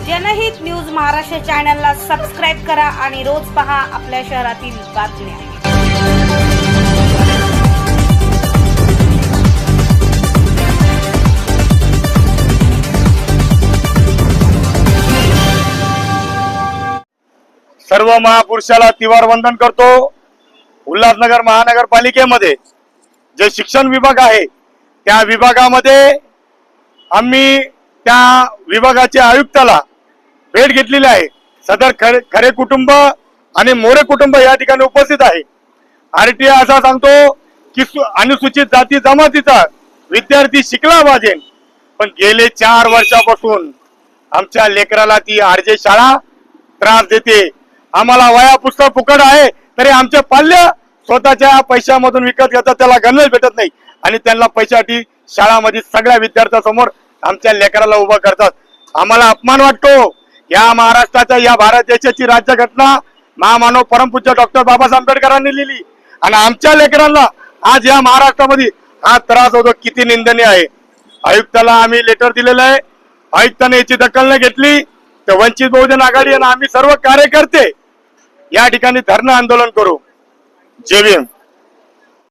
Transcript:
जनहित न्यूज महाराष्ट्र चॅनलला सबस्क्राईब करा आणि रोज पहा आपल्या शहरातील बातम्या। सर्व महापुरुषाला तिवार वंदन करतो। उल्हासनगर महानगरपालिकेमध्ये जे शिक्षण विभाग आहे त्या विभागामध्ये आम्ही त्या विभागाच्या आयुक्ताला भेट घेतलेली आहे। सदर खरे कुटुंब आणि मोरे कुटुंब या ठिकाणी उपस्थित आहे। आरटीआय असा सांगतो की अनुसूचित जाती जमातीचा विद्यार्थी शिकला पाहिजे, पण गेले 4 वर्षापासून आमच्या लेकराला ती आरजे शाळा त्रास देते। आम्हाला वया पुस्तक फुकट आहे तरी आमचे पाल्य स्वतःच्या पैशामधून विकत घेतात, त्याला गणवेश भेटत नाही आणि त्यांना पैशासाठी शाळामध्ये सगळ्या विद्यार्थ्यांसमोर आमच्या लेकराला उभा करतात। आम्हाला अपमान वाटतो। या महाराष्ट्राच्या या भारत देशाची राज्यघटना महामानव परमपूज्य डॉक्टर बाबासाहेब आंबेडकरांनी लिहिली आणि आमच्या लेकरांना आज या महाराष्ट्रामध्ये हा त्रास होतो, किती निंदनीय आहे। आयुक्ताला आम्ही लेटर दिलेलं आहे, आयुक्ताने याची दखल नाही घेतली तर वंचित बहुजन आघाडी आणि आम्ही सर्व कार्यकर्ते या ठिकाणी धरणं आंदोलन करू। जय भीम।